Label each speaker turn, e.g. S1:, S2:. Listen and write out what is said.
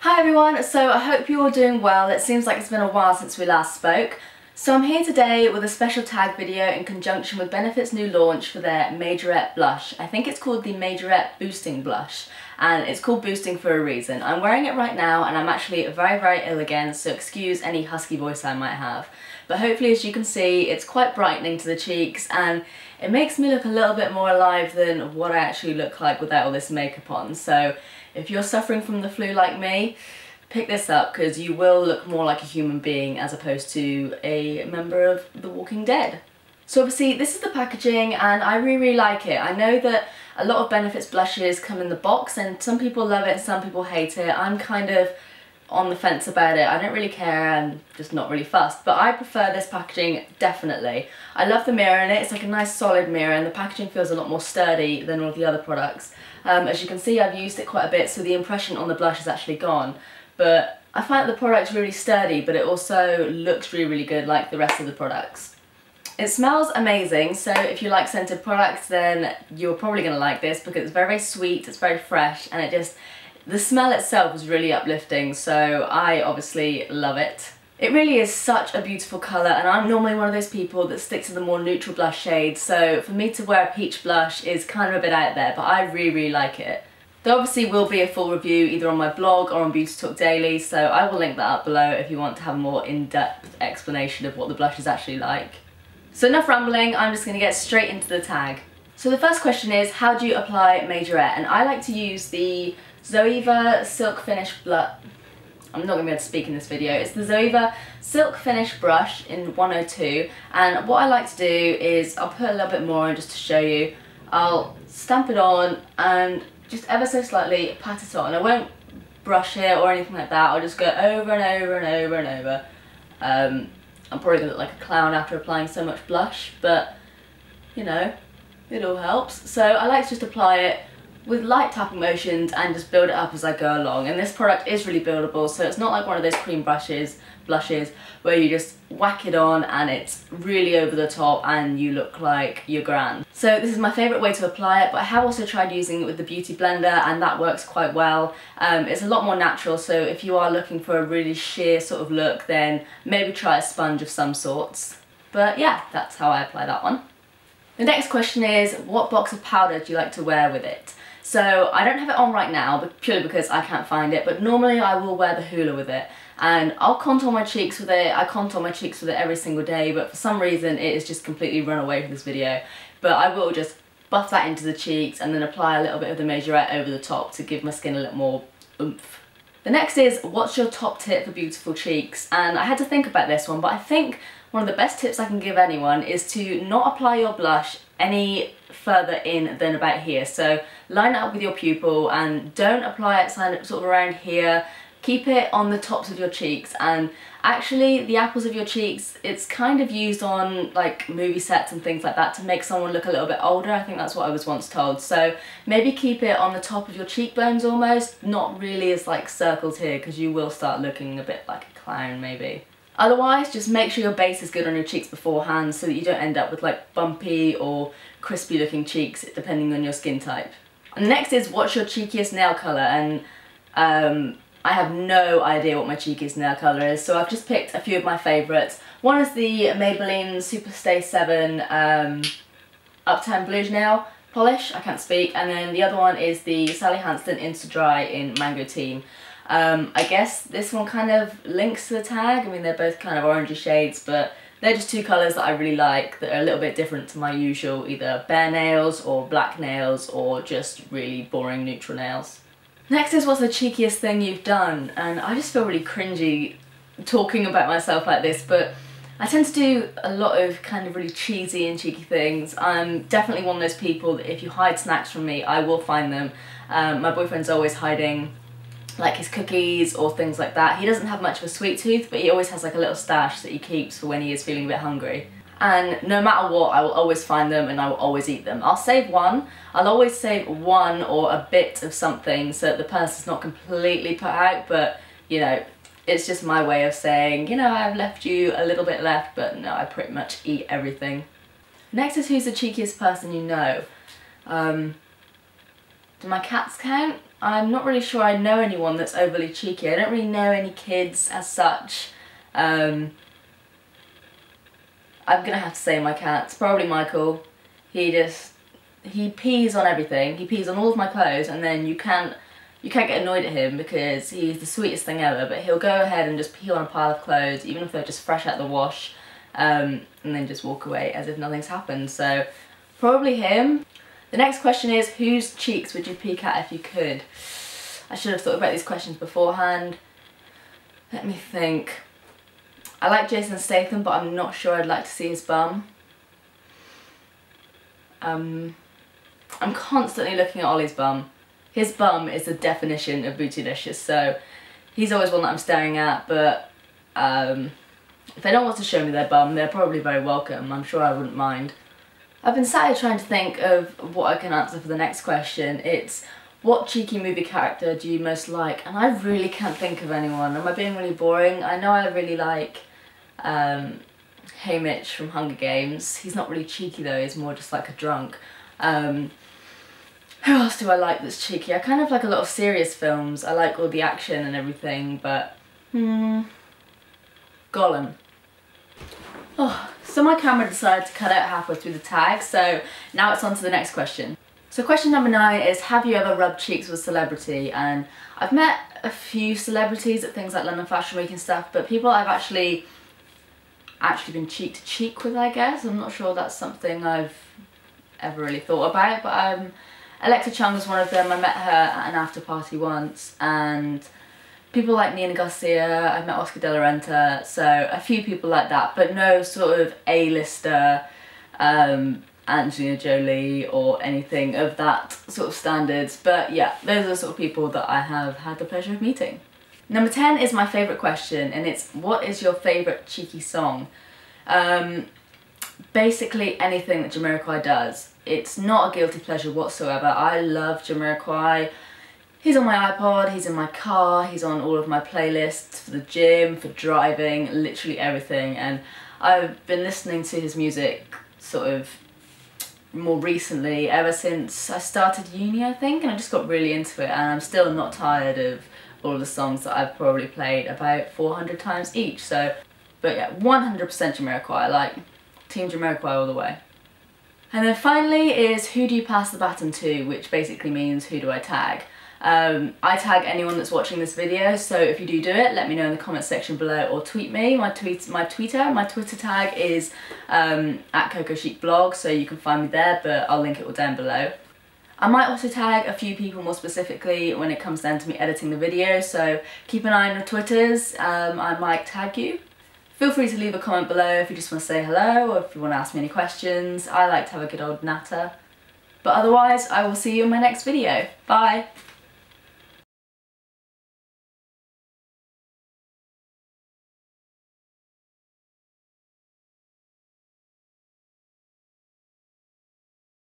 S1: Hi everyone, so I hope you're all doing well. It seems like it's been a while since we last spoke. So I'm here today with a special tag video in conjunction with Benefit's new launch for their Majorette blush. I think it's called the Majorette Boosting Blush, and it's called Boosting for a reason. I'm wearing it right now and I'm actually very ill again, so excuse any husky voice I might have. But hopefully, as you can see, it's quite brightening to the cheeks and it makes me look a little bit more alive than what I actually look like without all this makeup on. So if you're suffering from the flu like me, pick this up because you will look more like a human being as opposed to a member of The Walking Dead. So obviously this is the packaging and I really like it. I know that a lot of Benefit's blushes come in the box and some people love it and some people hate it. I'm kind of on the fence about it. I don't really care, I'm just not really fussed, but I prefer this packaging definitely. I love the mirror in it. It's like a nice solid mirror and the packaging feels a lot more sturdy than all the other products. As you can see, I've used it quite a bit, so the impression on the blush is actually gone. But I find the product's really sturdy, but it also looks really good like the rest of the products. It smells amazing, so if you like scented products then you're probably going to like this because it's very sweet, it's very fresh, and the smell itself is really uplifting, so I obviously love it. It really is such a beautiful colour, and I'm normally one of those people that sticks to the more neutral blush shades, so for me to wear a peach blush is kind of a bit out there, but I really like it. There obviously will be a full review either on my blog or on Beauty Talk Daily, so I will link that up below if you want to have a more in-depth explanation of what the blush is actually like. So enough rambling, I'm just going to get straight into the tag. So the first question is, how do you apply Majorette? And I like to use the Zoeva Silk Finish Blush. I'm not going to be able to speak in this video. It's the Zoeva Silk Finish Brush in 102, and what I like to do is I'll put a little bit more on just to show you. I'll stamp it on and just ever so slightly pat it on. I won't brush it or anything like that. I'll just go over and over and over and over. I'm probably going to look like a clown after applying so much blush, but you know, it all helps. So I like to just apply it with light tapping motions and just build it up as I go along. And this product is really buildable, so it's not like one of those cream blushes where you just whack it on and it's really over the top and you look like you're grand. So this is my favourite way to apply it, but I have also tried using it with the Beauty Blender and that works quite well. It's a lot more natural, so if you are looking for a really sheer sort of look, then maybe try a sponge of some sorts. But yeah, that's how I apply that one. The next question is, what box of powder do you like to wear with it? So I don't have it on right now, but purely because I can't find it, but normally I will wear the Hoola with it. And I'll contour my cheeks with it. I contour my cheeks with it every single day, but for some reason it has just completely run away from this video. But I will just buff that into the cheeks and then apply a little bit of the Majorette over the top to give my skin a little more oomph. The next is, what's your top tip for beautiful cheeks? And I had to think about this one, but I think one of the best tips I can give anyone is to not apply your blush any further in than about here. So line it up with your pupil and don't apply it sort of around here. Keep it on the tops of your cheeks, and actually the apples of your cheeks, it's kind of used on like movie sets and things like that to make someone look a little bit older. I think that's what I was once told. So maybe keep it on the top of your cheekbones almost, not really as like circles here because you will start looking a bit like a clown maybe. Otherwise, just make sure your base is good on your cheeks beforehand so that you don't end up with like bumpy or crispy looking cheeks depending on your skin type. And next is, what's your cheekiest nail colour? And I have no idea what my cheekiest nail colour is, so I've just picked a few of my favourites. One is the Maybelline Superstay 7 Uptown Blues Nail Polish, I can't speak, and then the other one is the Sally Hansen Insta Dry in Mango Team. I guess this one kind of links to the tag. I mean, they're both kind of orangey shades, but they're just two colours that I really like that are a little bit different to my usual either bare nails or black nails or just really boring neutral nails. Next is, what's the cheekiest thing you've done? And I just feel really cringy talking about myself like this, but I tend to do a lot of kind of really cheesy and cheeky things. I'm definitely one of those people that if you hide snacks from me, I will find them. My boyfriend's always hiding like his cookies or things like that. He doesn't have much of a sweet tooth, but he always has like a little stash that he keeps for when he is feeling a bit hungry. And no matter what, I will always find them and I will always eat them. I'll save one. I'll always save one or a bit of something so that the person's not completely put out, but you know, it's just my way of saying, you know, I've left you a little bit left, but no, I pretty much eat everything. Next is, who's the cheekiest person you know? Do my cats count? I'm not really sure I know anyone that's overly cheeky. I don't really know any kids as such. I'm gonna have to say my cat's probably Michael. He pees on everything. He pees on all of my clothes, and then you can't get annoyed at him because he's the sweetest thing ever, but he'll go ahead and just pee on a pile of clothes, even if they're just fresh out the wash, and then just walk away as if nothing's happened. So probably him. The next question is, whose cheeks would you peek at if you could? I should have thought about these questions beforehand. Let me think. I like Jason Statham, but I'm not sure I'd like to see his bum. I'm constantly looking at Ollie's bum. His bum is the definition of bootylicious, so he's always one that I'm staring at, but if anyone wants to show me their bum, they're probably very welcome. I'm sure I wouldn't mind. I've been sat here trying to think of what I can answer for the next question. It's, what cheeky movie character do you most like? And I really can't think of anyone. Am I being really boring? I know I really like Haymitch from Hunger Games. He's not really cheeky though, he's more just like a drunk. Who else do I like that's cheeky? I kind of like a lot of serious films. I like all the action and everything, but Gollum. Oh, so my camera decided to cut out halfway through the tag, so now it's on to the next question. So question number 9 is, have you ever rubbed cheeks with a celebrity? And I've met a few celebrities at things like London Fashion Week and stuff, but people I've actually been cheek to cheek with, I guess. I'm not sure that's something I've ever really thought about, but Alexa Chung was one of them. I met her at an after party once, and people like Nina Garcia, I've met Oscar de la Renta, so a few people like that, but no sort of A-lister, Angelina Jolie or anything of that sort of standards. But yeah, those are the sort of people that I have had the pleasure of meeting. Number 10 is my favourite question, and it's, what is your favourite cheeky song? Basically anything that Jamiroquai does. It's not a guilty pleasure whatsoever. I love Jamiroquai. He's on my iPod, he's in my car, he's on all of my playlists for the gym, for driving, literally everything. And I've been listening to his music sort of more recently, ever since I started uni, I think, and I just got really into it, and I'm still not tired of all of the songs that I've probably played about 400 times each. So, but yeah, 100% Jamiroquai, like Team Jamiroquai all the way. And then finally is, who do you pass the baton to, which basically means, who do I tag? I tag anyone that's watching this video, so if you do it, let me know in the comments section below or tweet me. My Twitter tag is at Cocochic blog, so you can find me there, but I'll link it all down below. I might also tag a few people more specifically when it comes down to me editing the video, so keep an eye on your Twitters. I might tag you. Feel free to leave a comment below if you just want to say hello or if you want to ask me any questions. I like to have a good old natter. But otherwise, I will see you in my next video. Bye!